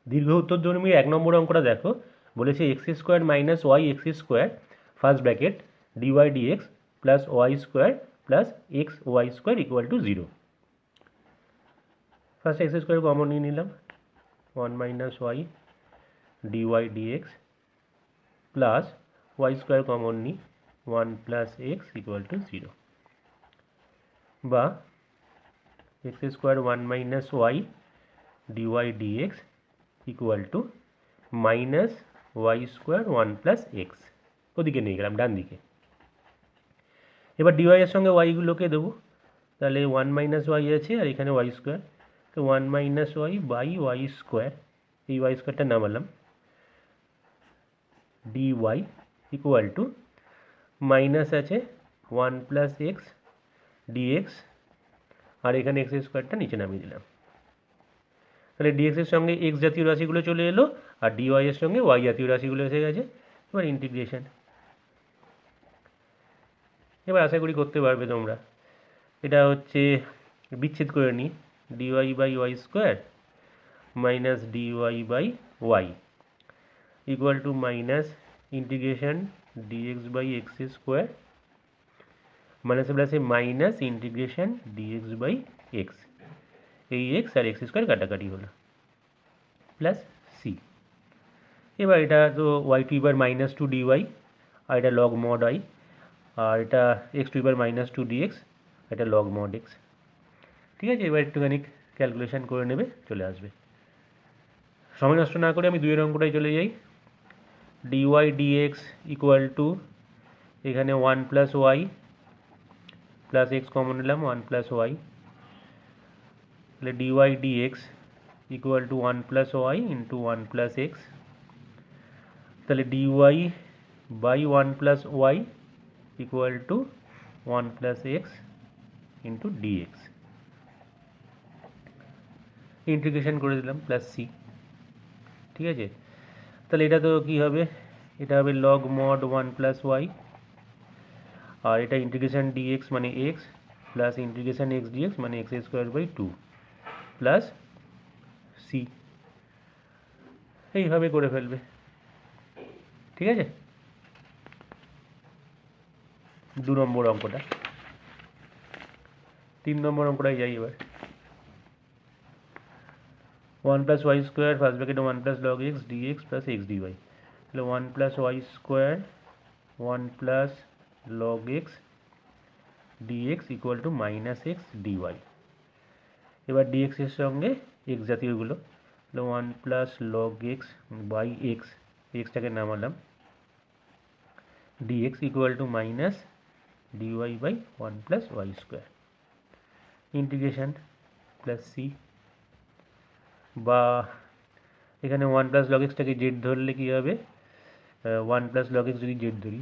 দীর্ঘ উত্তরধর্মী 1 নম্বর অঙ্কটা দেখো, বলেছে x square minus y x square first bracket dy dx plus y square plus x y square equal to 0। First x square common নিয়ে নিলাম, 1 minus y dy dx plus y square common নিই, 1 plus x equal to 0, বা x square 1 minus y dy dx equal to minus y square 1 plus x. ওদিকে নিয়ে গেলাম ডান দিকে। এবার dy এর সঙ্গে ওয়াইগুলোকে দেবো, তাহলে 1 মাইনাস ওয়াই আছে আর এখানে ওয়াই স্কোয়ার, তো 1 minus y by y square, এই ওয়াই স্কোয়ারটা নামালাম, ডিওয়াই ইকুয়াল টু মাইনাস আছে 1 প্লাস এক্স ডিএক্স, আর এখানে এক্স স্কোয়ারটা নিচে নামিয়ে দিলাম। তাহলে ডিএক্স এর সঙ্গে এক্স জাতীয় রাশিগুলো চলে এলো আর ডিওয়াই এর সঙ্গে ওয়াই জাতীয় রাশিগুলো এসে গেছে। এবার ইন্টিগ্রেশন, এবার আশা করি করতে পারবে তোমরা। এটা হচ্ছে বিচ্ছেদ করে নিই, d y by y square minus dy by y equal to minus integration dx by x square মাইনাসে প্লাসে minus integration dx by x, এই এক্স আর এক্স স্কোয়ার কাটাকাটি হলো, প্লাস সি। এবার এটা তো ওয়াই টু এবার মাইনাস টু ডিওয়াই, আর এটা লগ মড আই, আর এটা এক্স টু এবার মাইনাস টু ডিএক্স, এটা লগ মড এক্স। ঠিক আছে, এবার একটুখানি ক্যালকুলেশন করে নেবে, চলে আসবে। সময় নষ্ট না করে আমি দুইয়ের অঙ্কটাই চলে যাই। ডিওয়াই ডিএক্স ইকুয়াল টু এখানে 1 plus y plus x common নিলাম, 1 প্লাস ওয়াই, তাহলে dy dx equal to 1 plus y into 1 plus x, তাহলে dy by 1 plus y equal to 1 plus x into dx, integration করে দিলাম, plus C. ঠিক আছে, তাহলে এটা তো কী হবে, এটা হবে লগ মড 1 প্লাস ওয়াই, আর এটা ইন্টিগ্রেশন ডিএক্স মানে x plus integration x dx মানে x square by 2 plus c, এইভাবে করে ফেলবে। ঠিক আছে, 2 নম্বর অঙ্কটা। 3 নম্বর অঙ্কটাই যাই এবার। 1 প্লাস ওয়াই স্কোয়ার ফার্স্ট ব্র্যাকেটে 1 plus log x dx plus x dy, তাহলে 1 plus y square 1 plus log x dx equal to minus x dy. এবার ডিএক্স এর সঙ্গে এক্স জাতীয়গুলো, তাহলে 1 plus log x by x, এক্সটাকে নামালাম, dx equal to minus dy by 1 plus y square, integration plus c, বা এখানে 1 plus log এক্সটাকে z ধরলে কী হবে, 1 প্লাস লগ এক্স যদি জেড ধরি,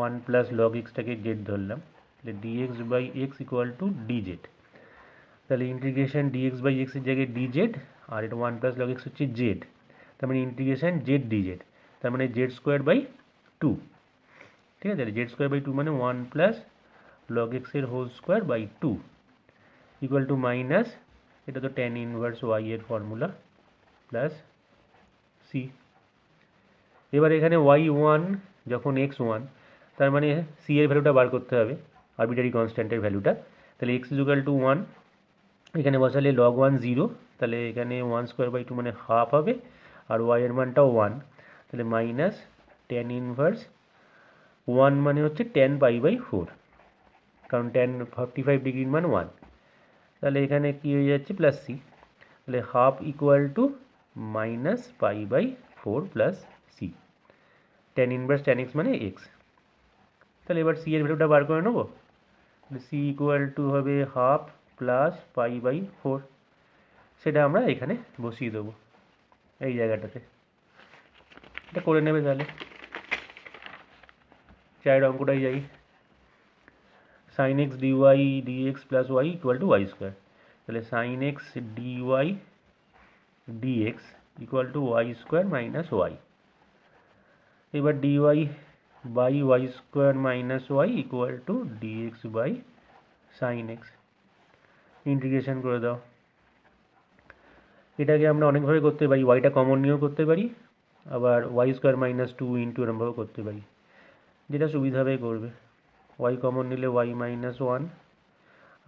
1 প্লাস লগ এক্সটাকে জেড ধরলাম, তাহলে dx by x equal to DZ, তাহলে ইন্টিগ্রেশন ডিএক্স বাই এক্সের জায়গায় ডিজেড, আর এটা 1 প্লাস লগ এক্স হচ্ছে জেড, তার মানে ইন্টিগ্রেশন জেড ডিজেড, তার মানে জেড স্কোয়ার বাই 2। ঠিক আছে, জেড স্কোয়ার বাই 2 মানে 1 প্লাস লগ এক্সের whole square by 2 equal to minus, এটা তো ট্যান ইনভার্স ওয়াই এর ফর্মুলা, প্লাস সি। এবার এখানে ওয়াই 1 যখন এক্স 1, তার মানে সি এর ভ্যালুটা বার করতে হবে, আরবিটারি কনস্ট্যান্টের ভ্যালুটা, তাহলে এক্স ইকুয়াল টু 1, এখানে বসালে লগ 1 0, তাহলে এখানে 1 স্কোয়ার বাই 2 মানে হাফ হবে, আর ওয়াই এর মানটাও 1, তাহলে মাইনাস ট্যান ইনভার্স 1 মানে হচ্ছে ট্যান পাই বাই 4, কারণ ট্যান 45 ডিগ্রির মান 1, তাহলে এখানে কী হয়ে যাচ্ছে প্লাস সি, তাহলে half equal to minus pi by 4 plus c, tan inverse tan x মানে এক্স। তাহলে এবার সি এর ভ্যালুটা বার করে নেবো, সি ইকুয়াল টু হবে হাফ প্লাস পাই বাই 4, সেটা আমরা এখানে বসিয়ে দেবো এই জায়গাটাতে। এটা করে নেবে তাহলে। 4 অঙ্কটাই যাই, sine x dy dx plus y equal to y square, তাহলে sine x dy dx equal to y square minus y, এবার dy by y square minus y equal to dx by sine x, integration করে দাও, এটাকে আমরা অনেকভাবে করতে পারি, ওয়াইটা common নিয়েও করতে পারি, আবার y square minus two into এরমভাবেও করতে পারি, যেটা সুবিধা হবে করবে। ওয়াই কমন নিলে ওয়াই মাইনাস ওয়ান,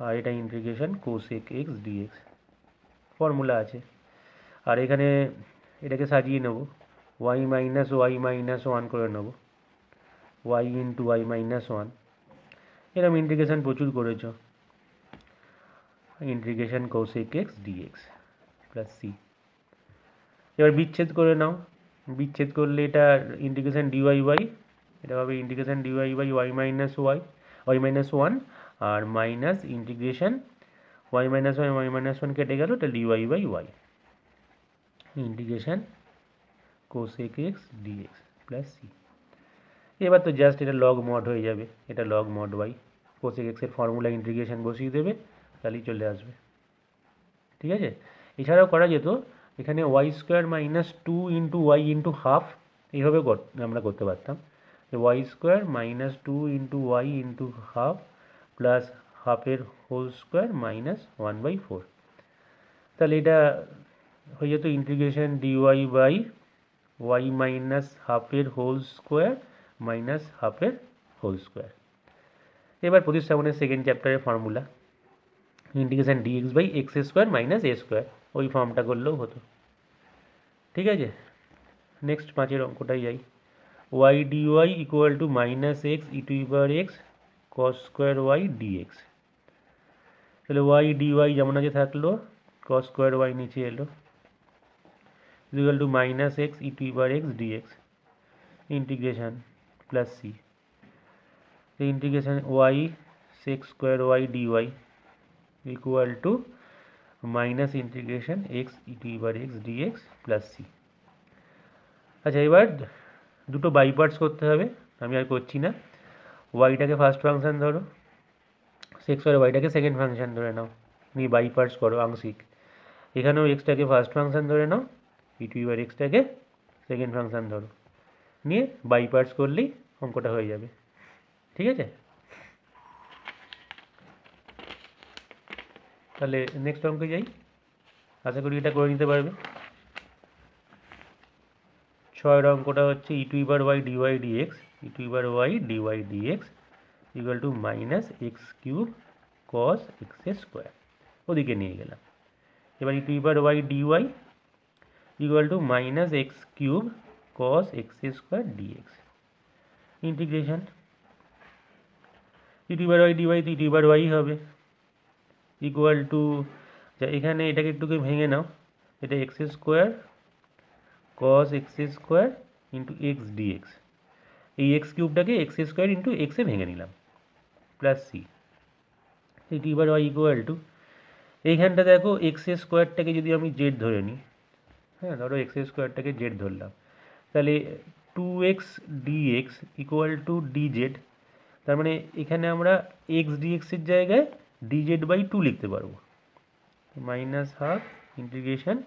আর এটা integration cosec x dx formula আছে। আর এখানে এটাকে সাজিয়ে নেব, ওয়াই মাইনাস ওয়ান করে নেব, y into y minus one. এরকম ইন্টিগ্রেশন প্রচুর করেছ, integration cosec x dx plus c. এবার বিচ্ছেদ করে নাও, বিচ্ছেদ করলে এটা ইন্টিগ্রেশন ডিওয়াই বাই, এটা হবে integration dy by y minus one, আর minus integration y minus one কেটে গেল, এটা d y by y, integration cosec x dx plus c. এবার তো জাস্ট এটা লগ মড হয়ে যাবে, এটা লগ মড ওয়াই, কোসেক এক্সের ফর্মুলা ইন্টিগ্রেশন বসিয়ে দেবে, তাহলেই চলে আসবে। ঠিক আছে, এছাড়াও করা যেত, এখানে y square minus two into y into half, এইভাবে আমরা করতে পারতাম, যে y square minus two into y into half plus হাফের whole square minus one by four. তাহলে এটা হয়ে যেত integration dy by y minus হাফের হোল স্কোয়ার মাইনাস হাফের হোল স্কোয়ার। এবার প্রতিস্থাপনের সেকেন্ড চ্যাপ্টারের formula, integration dx by x square minus a square, ওই ফর্মটা করলেও হতো। ঠিক আছে, নেক্সট 5 অঙ্কটাই যাই। Y dy equal to minus x e to power x cos square y d x. তাহলে ওয়াই ডিওয়াই যেমন আছে থাকলো, কস স্কোয়ার ওয়াই নিচে এলো, equal to minus x e to power x d x, integration plus c, integration y sec square y dy equal to minus integration x e to power x dx plus c. আচ্ছা, এবার দুটো by parts করতে হবে, আমি আর করছি না। ওয়াইটাকে first function ধরো, sex আর ওয়াইটাকে second function ধরে নাও, নিয়ে বাই পার্টস করো আংশিক। এখানেও এক্সটাকে ফার্স্ট ফাংশন ধরে নাও, ই টু পাওয়ার এক্সটাকে সেকেন্ড ফাংশন ধরো, নিয়ে বাই পার্টস করলেই অঙ্কটা হয়ে যাবে। ঠিক আছে, তাহলে নেক্সট অঙ্কে যাই, আশা করি এটা করে নিতে পারবে। 6 অঙ্কটা হচ্ছে e to power y dy dx, e to power y dy dx equal to minus x cube cos x square, ওদিকে নিয়ে গেলাম। এবার e to power y dy equal to minus x cube cos x square dx, integration e to power y dy তো e to power y হবে, equal to, এখানে এটাকে একটুকে ভেঙে নাও, এটা x square cos x square into x dx, এই x কিউবটাকে এক্স স্কোয়ার ইন্টু এক্সে ভেঙে নিলাম, plus c, e to power y equal to, এইখানটা দেখো এক্স স্কোয়ারটাকে যদি আমি জেড ধরে নিই, হ্যাঁ ধরো এক্স স্কোয়ারটাকে জেড ধরলাম, তাহলে two x dx equal to d z, তার মানে এখানে আমরা এক্স ডিএক্সের জায়গায় ডিজেড বাই টু লিখতে পারবো, মাইনাস হাফ ইন্টিগ্রেশন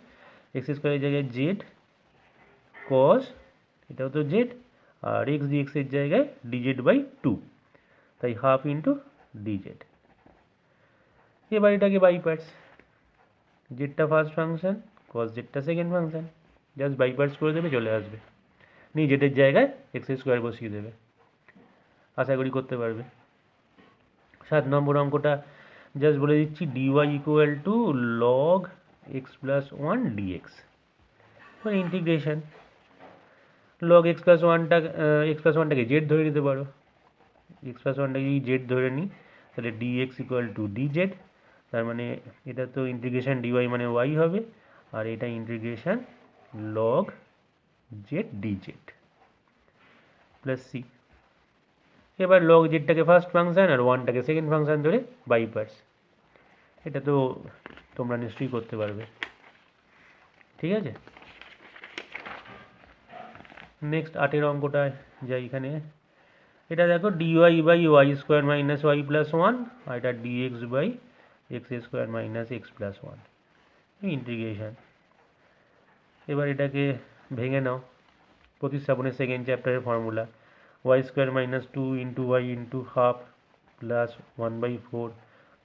এক্স স্কোয়ারের জায়গায় জেড কস, এটাও তো জেড, আর এক্স ডিএক্সের জায়গায় ডিজেড বাই টু, তাই হাফ ইন্টু ডিজেড। এবার এটাকে বাই পার্টস, জেডটা ফার্স্ট ফাংশন, কস জেডটা second function, just by parts করে দেবে, চলে আসবে, নিয়ে জেডের জায়গায় এক্স স্কোয়ার বসিয়ে দেবে, আশা করি করতে পারবে। 7 নম্বর অঙ্কটা জাস্ট বলে দিচ্ছি, dy equal to log x plus one dx, integration log x plus ওয়ানটাকে জেড ধরে নিতে পারো, এক্স প্লাস ওয়ানটাকে যদি জেড ধরে নিই, তাহলে ডিএক্স ইকুয়াল টু ডিজেড, তার মানে এটা তো ইন্টিগ্রেশন ডিওয়াই মানে ওয়াই হবে, আর এটা integration log z d z plus c. এবার লগ জেডটাকে ফার্স্ট ফাংশন আর ওয়ানটাকে সেকেন্ড ফাংশন ধরে বাই পার্টস, এটা তো তোমরা নিশ্চয়ই করতে পারবে। ঠিক আছে, নেক্সট 8 অঙ্কটা যাই, এখানে এটা দেখো dy by y square minus y plus one, আর এটা dx by x square minus x plus one, integration. এবার এটাকে ভেঙে নাও, প্রতিস্থাপনের সেকেন্ড চ্যাপ্টারের formula, y square minus two into y into half plus one by four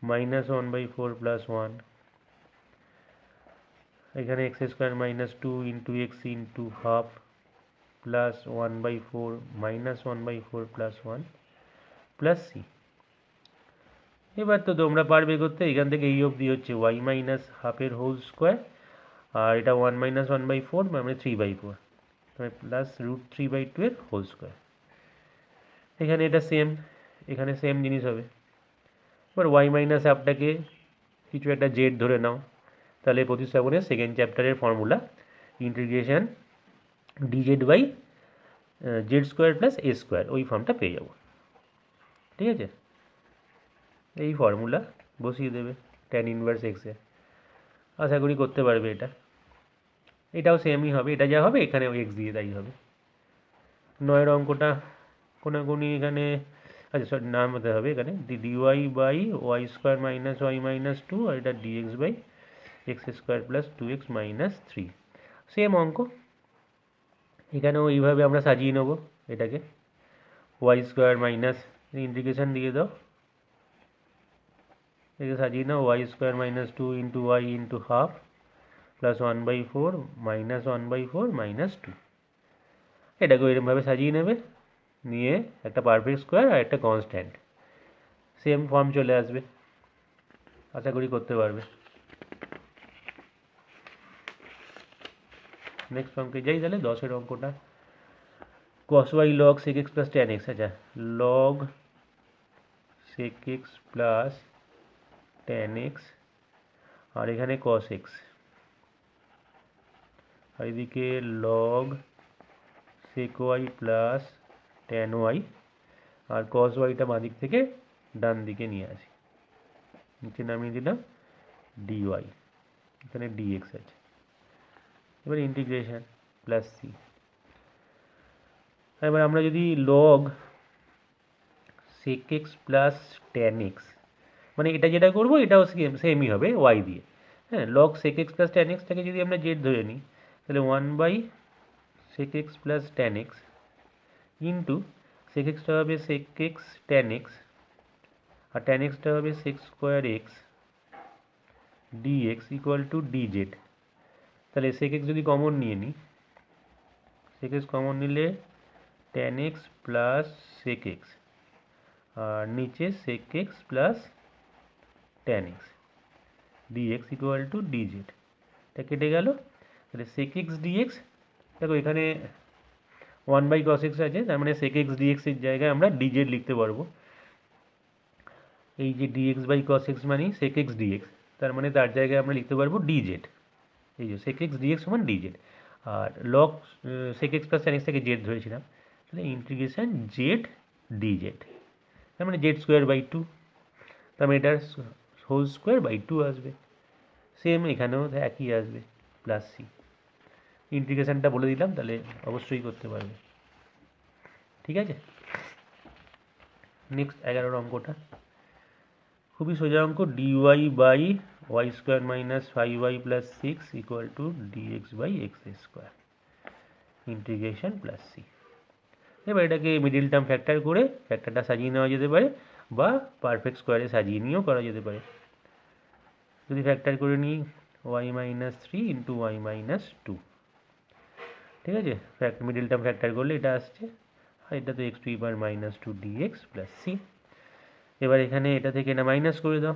minus one by four plus one, এখানে x square minus two into x into half plus 1/4 minus 1/4 plus 1 plus c. এবার তো তোমরা পারবে করতে, এখান থেকে এই অবধি হচ্ছে ওয়াই মাইনাস হাফের হোল স্কোয়ার, আর এটা 1 মাইনাস 1/4 মানে 3/4, প্লাস √3/2 এর হোল স্কোয়ার। এখানে এটা সেম, এখানে সেম জিনিস হবে। এবার ওয়াই মাইনাস হাফটাকে কিছু একটা জেড ধরে নাও, তাহলে প্রতিস্থাপনের সেকেন্ড চ্যাপ্টারের formula integration DZ by z square plus a square, ওই ফর্মটা পেয়ে যাবো। ঠিক আছে, এই ফর্মুলা বসিয়ে দেবে ট্যান ইনভার্স এক্সে, আশা করি করতে পারবে এটা। এটাও সেমই হবে, এটা যা হবে এখানেও এক্স দিয়ে তাই হবে। 9 অঙ্কটা কোনাকুনি এখানে, আচ্ছা সরি নাম হতে হবে এখানে dy by y square minus y minus two, আর এটা dx by x square plus 2x minus 3, same অঙ্ক। এখানেও এইভাবে আমরা সাজিয়ে নেব এটাকে, ওয়াই স্কোয়ার মাইনাস ইন্টিগ্রেশন দিয়ে দাও, এটাকে সাজিয়ে নাও y square minus two into y into half plus 1/4 minus 1/4 minus 2, এটাকেও এরকমভাবে সাজিয়ে নেবে, নিয়ে একটা পারফেক্ট স্কোয়ার আর একটা কনস্ট্যান্ট, সেম ফর্ম চলে আসবে, আশা করি করতে পারবে। নেক্সট অঙ্কে যাই তাহলে, 10 অঙ্কটা cos y log sec x plus tan x। আচ্ছা, log sec x plus tan x, আর এখানে cos x, আর এদিকে log sec y plus tan y, আর cos yটা বাঁ দিক থেকে ডান দিকে নিয়ে আসি, নিচে নামিয়ে দিলাম dy, এখানে dx আছে। এবার ইন্টিগ্রেশন প্লাস সি। এবার আমরা যদি log sec x plus tan x, মানে এটা যেটা করবো এটাও সেমই হবে y দিয়ে। হ্যাঁ, log sec x plus tan xটাকে যদি আমরা z ধরে নিই, তাহলে 1/sec x plus tan x into sec xটা হবে sec x tan x, আর tan xটা হবে sec square x dx equal two dz। তাহলে sec x যদি কমন নিয়ে নিই, sec x কমন নিলে tan x plus sec x, আর নিচে sec x plus tan x dx equal two dz, এটা কেটে গেল। তাহলে sec x dx, দেখো এখানে 1/cos x আছে, তার মানে sec x dx এর জায়গায় আমরা dz লিখতে পারবো। এই যে dx বাই cos x মানে sec x dx, তার মানে তার জায়গায় আমরা লিখতে পারবো dz, এই যে sec x dx সমান dz, আর log sec x plus tan x থেকে z ধরেছিলাম, তাহলে ইন্টিগ্রেশন z dz, তার মানে z স্কোয়ার বাই 2, তার মানে এটার হোল স্কোয়ার বাই 2 আসবে। সেম এখানেও একই আসবে, প্লাস সি। ইন্টিগ্রেশনটা বলে দিলাম, তাহলে অবশ্যই করতে পারবে। ঠিক আছে, নেক্সট 11 অঙ্কটা খুবই সোজা অঙ্ক, dy by y square minus 5y plus 6 equal to dx by x square, integration plus c. এবার এটাকে মিডিল টার্ম ফ্যাক্টর করে ফ্যাক্টরটা সাজিয়ে নেওয়া যেতে পারে, বা পারফেক্ট স্কোয়ারে সাজিয়ে নিয়েও করা যেতে পারে। যদি ফ্যাক্টর করে নিই y minus 3 into y minus 2, ঠিক আছে, মিডিল টার্ম ফ্যাক্টর করলে এটা আসছে, আর এটা তো x to power minus 2 d x plus c. এবার এখানে এটা থেকে এটা মাইনাস করে দাও,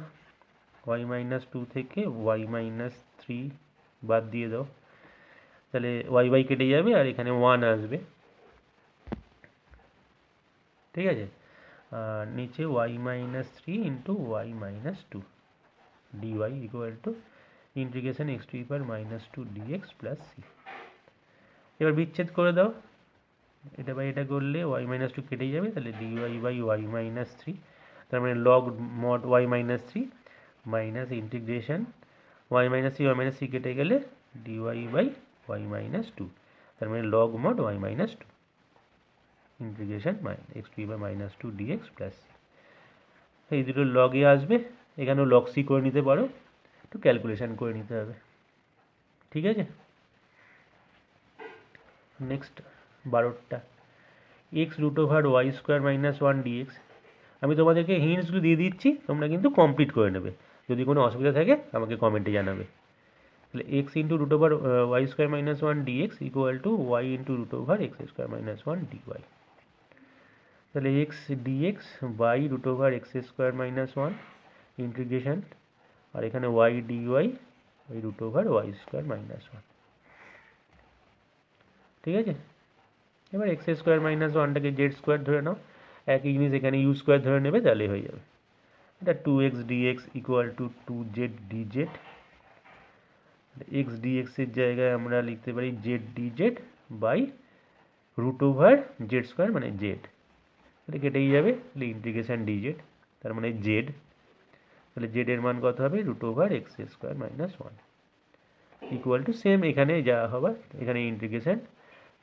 ওয়াই মাইনাস 2 থেকে ওয়াই মাইনাস 3 বাদ দিয়ে দাও, তাহলে ওয়াই বাই কেটে যাবে আর এখানে 1 আসবে। ঠিক আছে, আর নিচে y minus 3 into y minus 2 d y equal to integration x to power minus 2 d x plus c. এবার বিচ্ছেদ করে দাও, এটা বাই এটা করলে ওয়াই মাইনাস 2 কেটেই যাবে, তাহলে ডিওয়াই বাই ওয়াই মাইনাস 3, তার মানে log mod y minus 3 minus integration y minus 3 y minus 3 কেটে গেলে ডিওয়াই বাই ওয়াই মাইনাস 2, তার মানে log mod y minus 2 integration x to by minus 2 d x plus c. এই দুটো লগে আসবে, এখানেও লগ সি করে নিতে পারো, একটু ক্যালকুলেশন করে নিতে হবে। ঠিক আছে, নেক্সট 12টা x root over y square minus 1 dx. আমি তোমাদেরকে হিন্টসগুলো দিয়ে দিচ্ছি, তোমরা কিন্তু কমপ্লিট করে নেবে, যদি কোনো অসুবিধা থাকে আমাকে কমেন্টে জানাবে। তাহলে x into root over y square minus one dx equal to y into root over x square minus one dy. তাহলে x dx by root over x square minus one integration, আর এখানে y dy by root over y square minus one. ঠিক আছে, এবার x square minus ওয়ানটাকে z square ধরে নাও, একই জিনিস এখানে ইউ স্কোয়ার ধরে নেবে, তাহলে হয়ে যাবে এটা two x dx equal to two z dz. X ডিএক্সের জায়গায় আমরা লিখতে পারি z dz by root over z square মানে জেড, তাহলে কেটেই যাবে, তাহলে ইন্টিগ্রেশন ডিজেড তার মানে জেড, তাহলে জেড এর মান কত হবে root over x square minus one equal to same এখানে যা হবে, এখানে ইন্টিগ্রেশন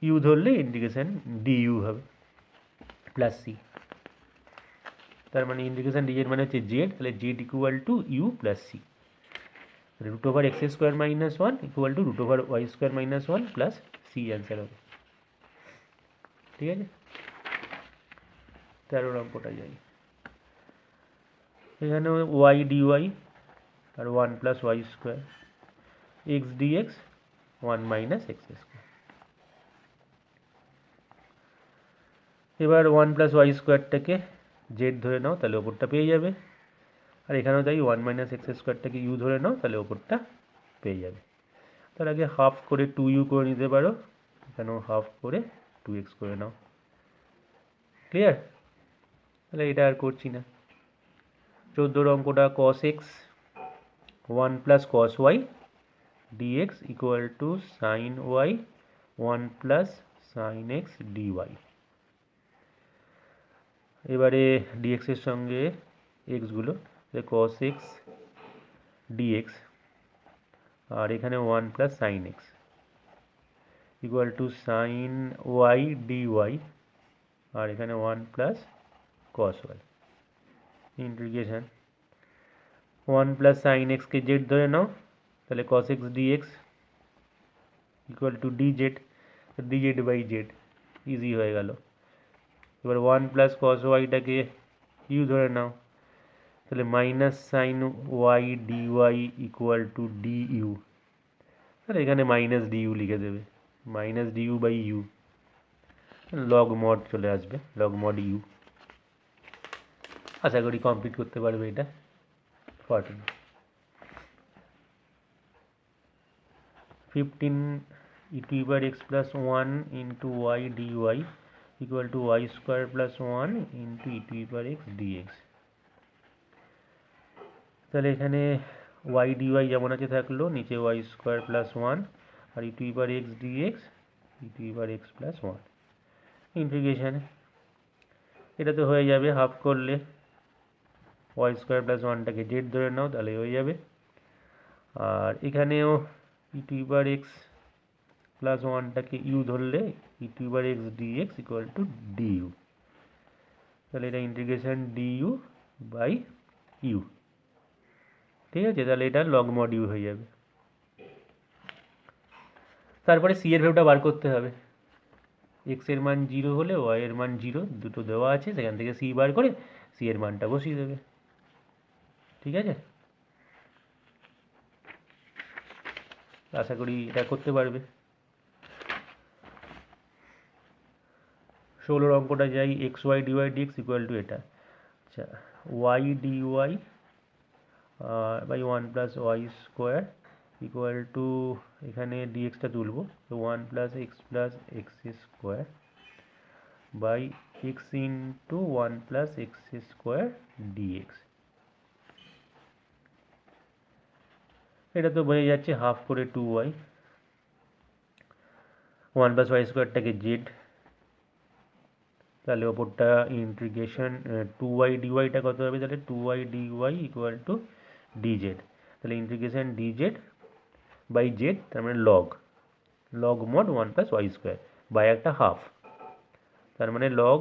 ইউ ধরলে ইন্টিগ্রেশন ডিইউ হবে প্লাস সি, তার মানে ইন্টিগ্রেশন ডিজেড মানে হচ্ছে জেড, তাহলে Z equal to you plus C, root over x square minus one equal two root over y square minus one plus C answer হবে। ঠিক আছে, 13 অঙ্কটা যাই, এখানে ওয়াই ডিওয়াই আর one plus y square x d x one minus x square. এবার one plus y স্কোয়ারটাকে z ধরে নাও, তাহলে ওপরটা পেয়ে যাবে, আর এখানেও তাই ওয়ান মাইনাস এক্স স্কোয়ারটাকে ইউ ধরে নাও, তাহলে ওপরটা পেয়ে যাবে। তার আগে হাফ করে টু ইউ করে নিতে পারো, এখানেও হাফ করে টু এক্স করে নাও। ক্লিয়ার, তাহলে এটা আর করছি না। 14 অঙ্কটা cos x one plus cos y dx equal to sine y one plus sine x dy. এবারে ডিএক্সের সঙ্গে এক্সগুলো, কস এক্স ডিএক্স আর এখানে one plus sine x equal to sine y dy আর এখানে one plus cos y integration one plus sine এক্সকে z ধরে নাও, তাহলে cos x dx equal to dz, dz by z easy হয়ে গেল। এবার ওয়ান প্লাস কস ওয়াইটাকে ইউ ধরে নাও, তাহলে minus sine y dy equal to d u, তাহলে এখানে মাইনাস ডি ইউ লিখে দেবে, minus d u by u, log mod চলে আসবে, লগ মড ইউ। আশা করি কমপ্লিট করতে পারবে এটা। 15 e to the power x plus 1 into y dy equal to y square plus 1 into e to the power x dx। তাহলে এখানে y dy যেমন আছে থাকলো, নিচে y স্কোয়ার প্লাস ওয়ান আর e to the power x dx e to the power x plus one integration, এটা তো হয়ে যাবে হাফ করলে y স্কোয়ার প্লাস ওয়ানটাকে জেড ধরে নাও, তাহলে হয়ে যাবে। আর এখানেও e to the power x plus ওয়ানটাকে ইউ ধরলে e to the power x dx equal to du, তাহলে এটা ইন্টিগ্রেশন ডিইউ বাই ইউ। ঠিক আছে, তাহলে এটা লগ মড ইউ হয়ে যাবে। তারপরে সি এর ভ্যালুটা বার করতে হবে, এক্স এর মান 0 হলে ওয়াই এর মান 0 দুটো দেওয়া আছে, সেখান থেকে সি বার করে সি এর মানটা বসিয়ে দেবে। ঠিক আছে, আশা করি এটা করতে পারবে। 16 অঙ্কটা যাই, x y dy dx equal to এটা, আচ্ছা y dy by one plus y square equal to, এখানে ডিএক্সটা তুলব, তো one plus x square by x into one plus x square dx. এটা তো বোঝা যাচ্ছে হাফ করে two y, one plus y স্কোয়ারটাকে জেড, তাহলে ওপরটা ইন্টিগ্রেশন টু ওয়াই ডিওয়াইটা কত হবে, তাহলে two y dy equal to DZ, তাহলে ইন্টিগ্রেশন ডিজেড বাই জেড, তার মানে log mod one plus y square by একটা হাফ, তার মানে log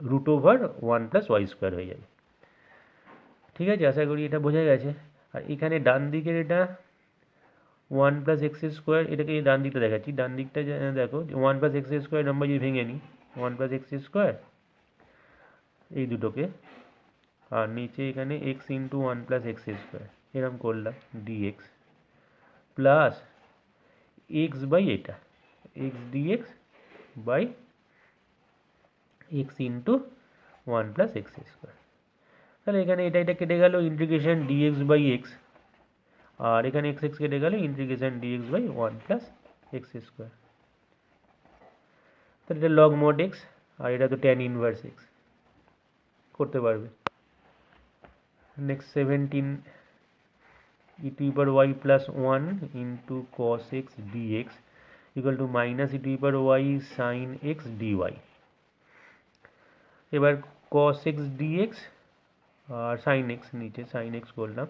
root over one plus y square হয়ে যাবে। ঠিক আছে, আশা করি এটা বোঝা গেছে। আর এখানে ডান দিকের এটা ওয়ান প্লাস এক্স স্কোয়ার, এটাকে ডান দিকটা দেখাচ্ছি, ডান দিকটা দেখো one plus x square number যদি ভেঙে নিই, ওয়ান প্লাস এক্স স্কোয়ার এই দুটোকে, আর নিচে এখানে x into one plus x square এরকম করলাম ডিএক্স, প্লাস এক্স বাই এটা x dx by x into one plus x square. তাহলে এখানে এটা কেটে গেল ইন্টিগ্রেশন ডিএক্স বাই এক্স, আর এখানে এক্স এক্স কেটে গেল integration dx by one plus x square. তাহলে এটা লগ মড এক্স, আর এটা তো ট্যান ইনভার্স এক্স করতে পারবে। Next 17 e to the power y plus 1 into cos x dx equal to minus e to the power y sin x dy। এবার cos x dx আর sin x নিচে sin x করলাম,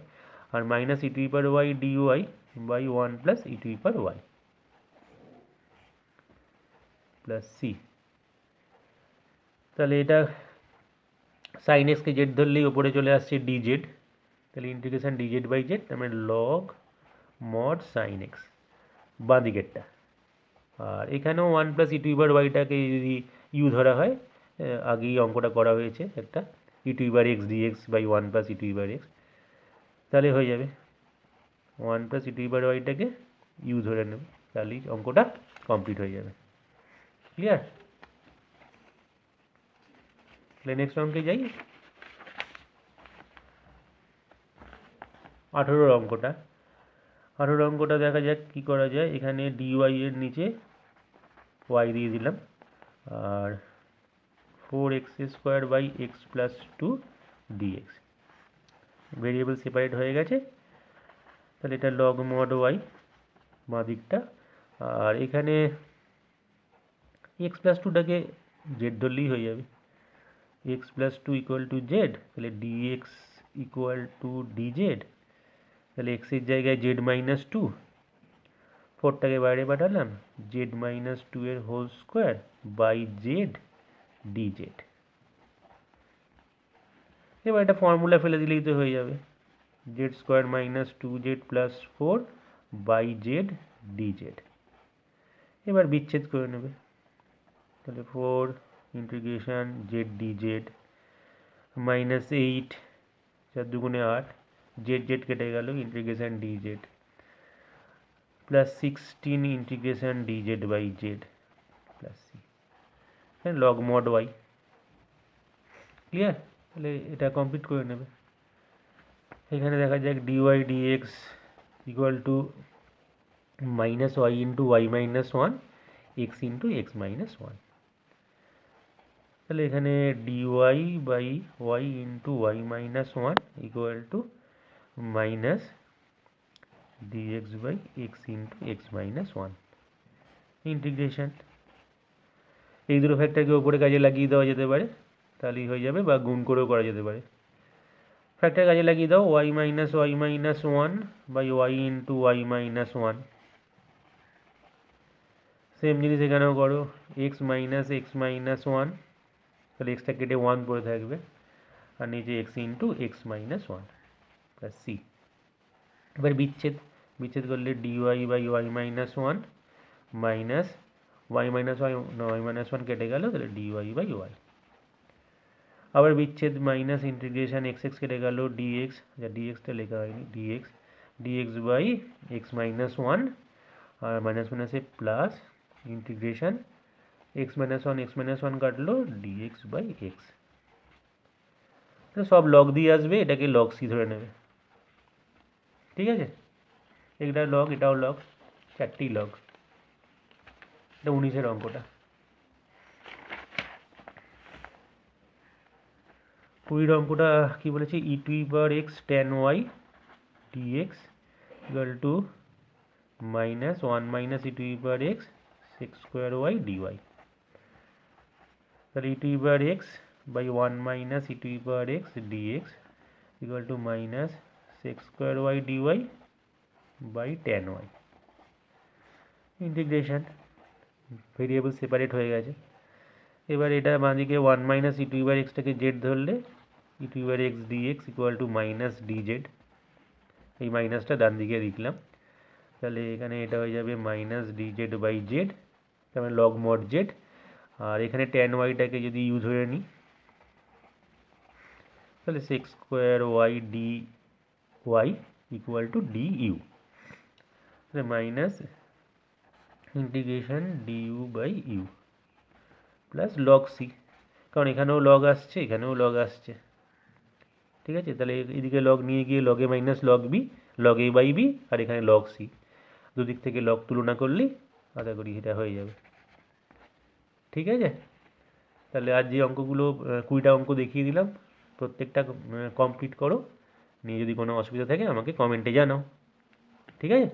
আর minus e to the power y dy by 1 plus e to the power y plus c। তাহলে এটা sin x কে z ধরলেই ওপরে চলে আসছে dz, তাহলে ইন্টিগ্রেশন dz বাই z, তার মানে লগ মড সাইন এক্স বাঁ দিকেরটা। আর এখানেও ওয়ান প্লাস ই টু ইবার ওয়াইটাকে যদি ইউ ধরা হয়, আগেই অঙ্কটা করা হয়েছে একটা, ই টু ইবার x dx by one plus e to ইবার এক্স, তাহলে হয়ে যাবে ওয়ান প্লাস ই টু ইবার ওয়াইটাকে ইউ ধরে নেবে, তাহলেই অঙ্কটা কমপ্লিট হয়ে যাবে। ক্লিয়ার? তাহলে নেক্সট অঙ্কে যাই। 18 অঙ্কটা দেখা যাক কি করা যায়। এখানে ডিওয়াই এর নিচে ওয়াই দিয়ে দিলাম, আর 4x² by x plus 2 d x, variable separate হয়ে গেছে। তাহলে এটা লগ মড ওয়াই বাঁ দিকটা, আর এখানে এক্স প্লাস টুটাকে জেড ধরলেই হয়ে যাবে, x plus two equal to z, তাহলে ডিএক্স ইকুয়াল টু ডিজেড। তাহলে এক্সের জায়গায় জেড মাইনাস টু, ফোরটাকে বাইরে পাঠালাম, জেড মাইনাস টু এর whole square by z d z. এবার এটা ফর্মুলা ফেলে দিলেই তো হয়ে যাবে, z square minus two z plus four by z d z. এবার বিচ্ছেদ করে নেবে, তাহলে four integration z d z minus eight, চার দুগুণে আট, জেড জেড কেটে গেল integration DZ plus 16 integration DZ by z plus c, log mod y. Clear? তাহলে এটা কমপ্লিট করে নেবে। এখানে দেখা যাক d y dx equal to minus y into y minus one x into x minus one. তাহলে এখানে dy by y into y minus one equal to minus dx by x into x minus one integration. এই দুটো ফ্যাক্টরকে ওপরে কাজে লাগিয়ে দেওয়া যেতে পারে, তাহলেই হয়ে যাবে, বা গুণ করেও করা যেতে পারে। ফ্যাক্টর কাজে লাগিয়ে দাও, y minus one by y into y minus one. Same জিনিস এখানেও করো, এক্স মাইনাস ওয়ান, তাহলে এক্সটা কেটে ওয়ান পড়ে থাকবে, আর নিচে x into x minus one plus c. এবার বিচ্ছেদ করলে d y by y minus one minus y minus one কেটে গেল, তাহলে ডিওয়াই বাই ওয়াই। আবার বিচ্ছেদ মাইনাস ইন্টিগ্রেশন এক্স এক্স কেটে গেল ডিএক্স, যা ডিএক্সটা লেখা হয়নি, dx by x minus one, আর মাইনাস মাইনাসে plus integration x minus one কাটলো ডিএক্স বাই এক্স। সব লগ দিয়ে আসবে, এটাকে লগ সি ধরে নেবে। ঠিক আছে, এটা লগ, এটাও লগ, চারটি লগ। এটা 19 অঙ্কটা। 20 অঙ্কটা কি বলেছি, e to power x tan y dx equal to minus one minus e to power x sec square y dy. তাহলে e to power x by one minus e to power x dx equal to minus sec square y dy by tan y. Integration, variable separate হয়ে গেছে। এবার এটা বাঁদিকে one minus e to power এক্সটাকে z ধরলে e to power x dx equal to minus DZ, এই মাইনাসটা ডান দিকে লিখলাম, তাহলে এখানে এটা হয়ে যাবে মাইনাস ডিজেড বাই জেড, তার মানে লগ মড জেড। আর এখানে ট্যান ওয়াইটাকে যদি ইউ ধরে নিই, তাহলে sec square y d y equal to d u. Minus integration d u by u plus log c, কারণ এখানেও লগ আসছে এখানেও লগ আসছে, ঠিক আছে। তাহলে এদিকে লগ নিয়ে গিয়ে লগে minus log b, log a by b, আর এখানে লগ সি, দুদিক থেকে লগ তুলনা করলেই আশা করি এটা হয়ে যাবে, ঠিক আছে। তাহলে আজ যে অঙ্কগুলো 20টা অঙ্ক দেখিয়ে দিলাম, প্রত্যেকটা কমপ্লিট করো, নিয়ে যদি কোনো অসুবিধা থাকে আমাকে কমেন্টে জানাও, ঠিক আছে।